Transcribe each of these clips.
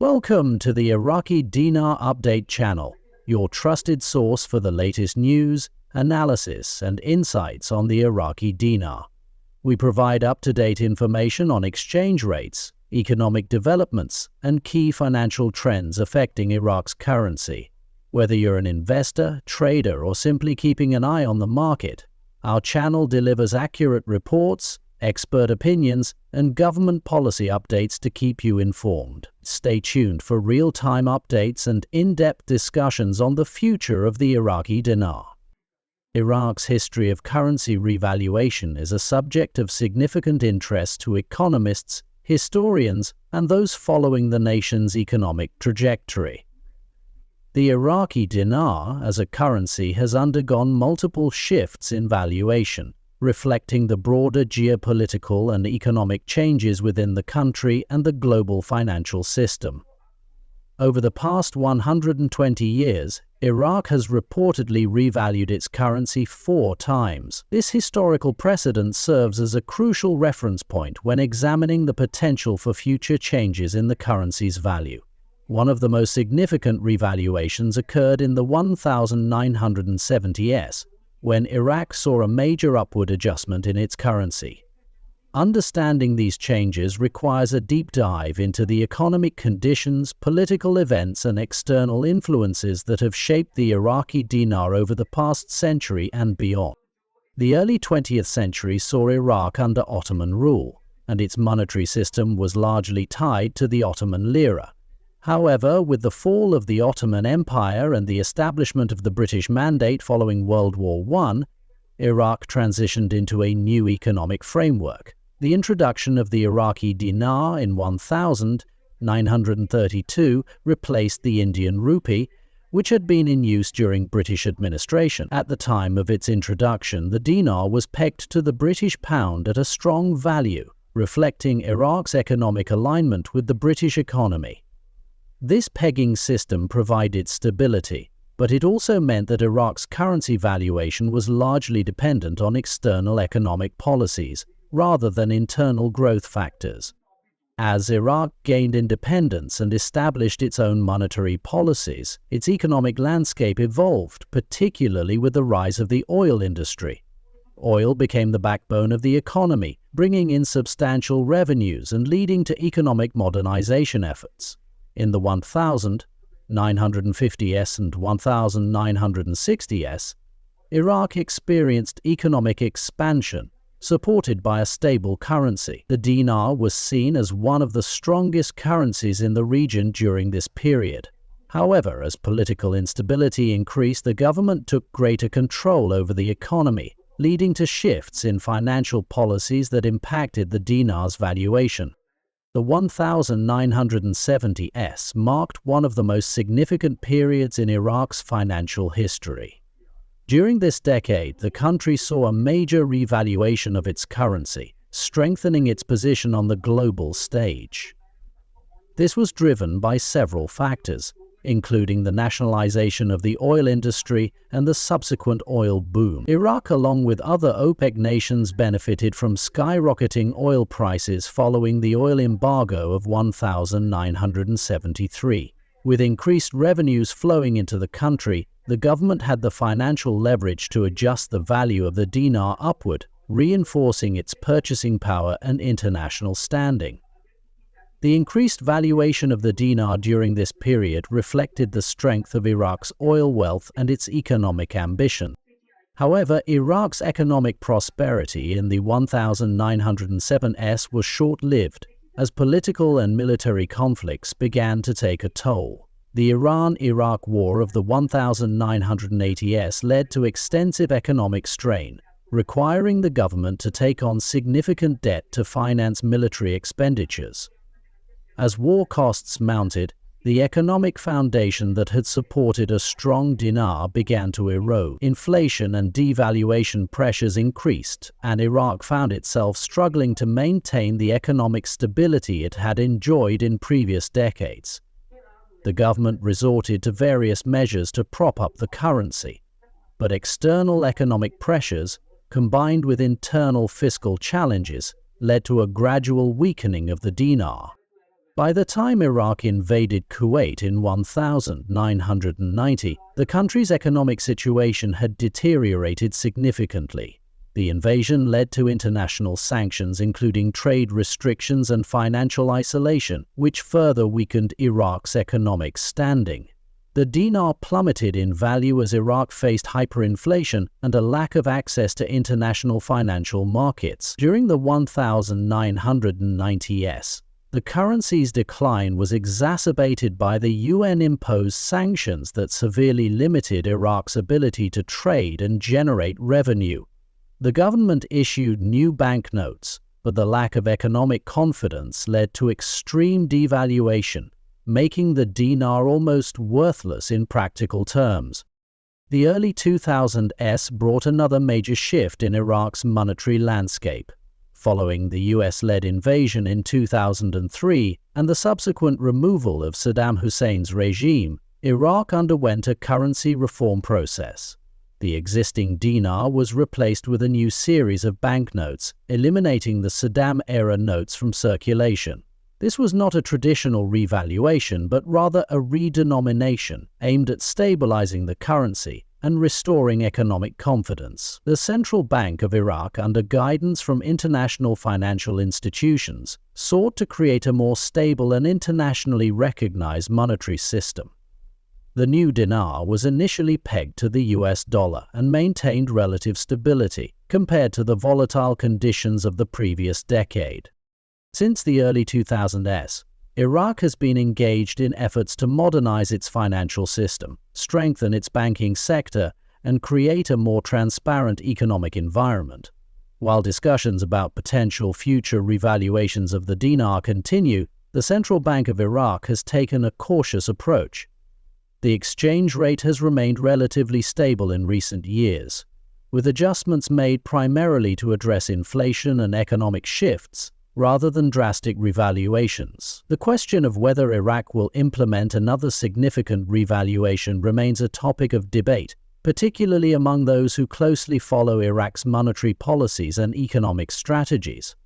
Welcome to the Iraqi Dinar Update channel, your trusted source for the latest news, analysis, and insights on the Iraqi dinar. We provide up-to-date information on exchange rates, economic developments, and key financial trends affecting Iraq's currency. Whether you're an investor, trader, or simply keeping an eye on the market, our channel delivers accurate reports, expert opinions, and government policy updates to keep you informed. Stay tuned for real-time updates and in-depth discussions on the future of the Iraqi dinar. Iraq's history of currency revaluation is a subject of significant interest to economists, historians, and those following the nation's economic trajectory. The Iraqi dinar as a currency has undergone multiple shifts in valuation, reflecting the broader geopolitical and economic changes within the country and the global financial system. Over the past 120 years, Iraq has reportedly revalued its currency 4 times. This historical precedent serves as a crucial reference point when examining the potential for future changes in the currency's value. One of the most significant revaluations occurred in the 1970s, when Iraq saw a major upward adjustment in its currency. Understanding these changes requires a deep dive into the economic conditions, political events, and external influences that have shaped the Iraqi dinar over the past century and beyond. The early 20th century saw Iraq under Ottoman rule, and its monetary system was largely tied to the Ottoman lira. However, with the fall of the Ottoman Empire and the establishment of the British Mandate following World War I, Iraq transitioned into a new economic framework. The introduction of the Iraqi dinar in 1932 replaced the Indian rupee, which had been in use during British administration. At the time of its introduction, the dinar was pegged to the British pound at a strong value, reflecting Iraq's economic alignment with the British economy. This pegging system provided stability, but it also meant that Iraq's currency valuation was largely dependent on external economic policies, rather than internal growth factors. As Iraq gained independence and established its own monetary policies, its economic landscape evolved, particularly with the rise of the oil industry. Oil became the backbone of the economy, bringing in substantial revenues and leading to economic modernization efforts. In the 1950s and 1960s, Iraq experienced economic expansion, supported by a stable currency. The dinar was seen as one of the strongest currencies in the region during this period. However, as political instability increased, the government took greater control over the economy, leading to shifts in financial policies that impacted the dinar's valuation. The 1970s marked one of the most significant periods in Iraq's financial history. During this decade, the country saw a major revaluation of its currency, strengthening its position on the global stage. This was driven by several factors, including the nationalization of the oil industry and the subsequent oil boom. Iraq, along with other OPEC nations, benefited from skyrocketing oil prices following the oil embargo of 1973. With increased revenues flowing into the country, the government had the financial leverage to adjust the value of the dinar upward, reinforcing its purchasing power and international standing. The increased valuation of the dinar during this period reflected the strength of Iraq's oil wealth and its economic ambition. However, Iraq's economic prosperity in the 1907s was short-lived, as political and military conflicts began to take a toll. The Iran-Iraq War of the 1980s led to extensive economic strain, requiring the government to take on significant debt to finance military expenditures. As war costs mounted, the economic foundation that had supported a strong dinar began to erode. Inflation and devaluation pressures increased, and Iraq found itself struggling to maintain the economic stability it had enjoyed in previous decades. The government resorted to various measures to prop up the currency, but external economic pressures, combined with internal fiscal challenges, led to a gradual weakening of the dinar. By the time Iraq invaded Kuwait in 1990, the country's economic situation had deteriorated significantly. The invasion led to international sanctions, including trade restrictions and financial isolation, which further weakened Iraq's economic standing. The dinar plummeted in value as Iraq faced hyperinflation and a lack of access to international financial markets. During the 1990s, the currency's decline was exacerbated by the UN-imposed sanctions that severely limited Iraq's ability to trade and generate revenue. The government issued new banknotes, but the lack of economic confidence led to extreme devaluation, making the dinar almost worthless in practical terms. The early 2000s brought another major shift in Iraq's monetary landscape. Following the US-led invasion in 2003 and the subsequent removal of Saddam Hussein's regime, Iraq underwent a currency reform process. The existing dinar was replaced with a new series of banknotes, eliminating the Saddam-era notes from circulation. This was not a traditional revaluation, but rather a redenomination aimed at stabilizing the currency and restoring economic confidence. The Central Bank of Iraq, under guidance from international financial institutions, sought to create a more stable and internationally recognized monetary system. The new dinar was initially pegged to the US dollar and maintained relative stability compared to the volatile conditions of the previous decade. Since the early 2000s, Iraq has been engaged in efforts to modernize its financial system, strengthen its banking sector, and create a more transparent economic environment. While discussions about potential future revaluations of the dinar continue, the Central Bank of Iraq has taken a cautious approach. The exchange rate has remained relatively stable in recent years, with adjustments made primarily to address inflation and economic shifts, rather than drastic revaluations. The question of whether Iraq will implement another significant revaluation remains a topic of debate, particularly among those who closely follow Iraq's monetary policies and economic strategies.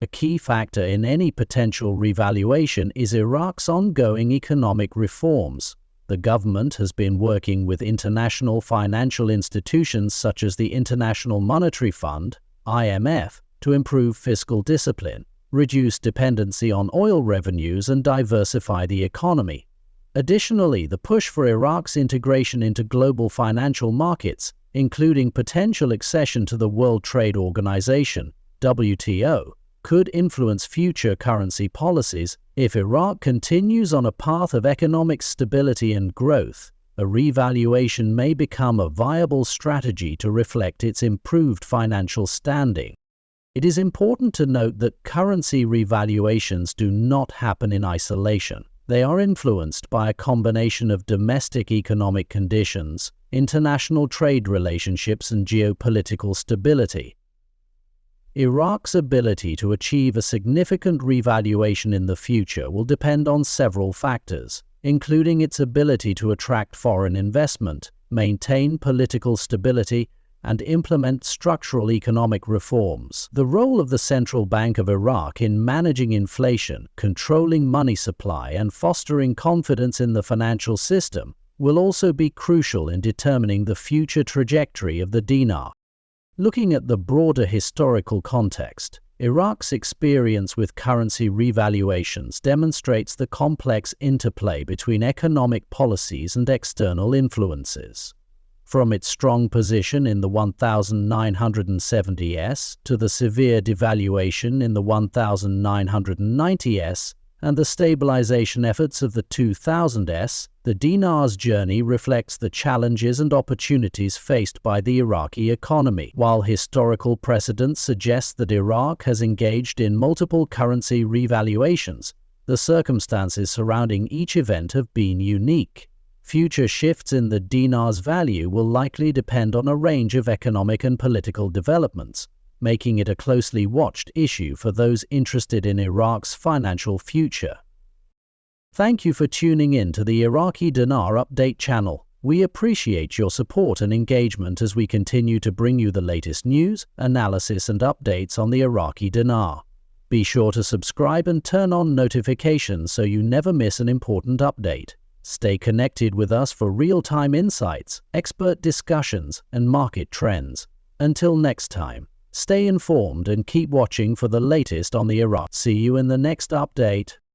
A key factor in any potential revaluation is Iraq's ongoing economic reforms. The government has been working with international financial institutions such as the International Monetary Fund, IMF, to improve fiscal discipline, reduce dependency on oil revenues, and diversify the economy. Additionally, the push for Iraq's integration into global financial markets, including potential accession to the World Trade Organization, WTO, could influence future currency policies. If Iraq continues on a path of economic stability and growth, a revaluation may become a viable strategy to reflect its improved financial standing. It is important to note that currency revaluations do not happen in isolation. They are influenced by a combination of domestic economic conditions, international trade relationships, and geopolitical stability. Iraq's ability to achieve a significant revaluation in the future will depend on several factors, including its ability to attract foreign investment, maintain political stability, and implement structural economic reforms. The role of the Central Bank of Iraq in managing inflation, controlling money supply, and fostering confidence in the financial system will also be crucial in determining the future trajectory of the dinar. Looking at the broader historical context, Iraq's experience with currency revaluations demonstrates the complex interplay between economic policies and external influences. From its strong position in the 1970s to the severe devaluation in the 1990s and the stabilization efforts of the 2000s, the dinar's journey reflects the challenges and opportunities faced by the Iraqi economy. While historical precedent suggests that Iraq has engaged in multiple currency revaluations, the circumstances surrounding each event have been unique. Future shifts in the dinar's value will likely depend on a range of economic and political developments, making it a closely watched issue for those interested in Iraq's financial future. Thank you for tuning in to the Iraqi Dinar Update channel. We appreciate your support and engagement as we continue to bring you the latest news, analysis, and updates on the Iraqi dinar. Be sure to subscribe and turn on notifications so you never miss an important update. Stay connected with us for real-time insights, expert discussions, and market trends. Until next time, stay informed and keep watching for the latest on the Iraq. See you in the next update.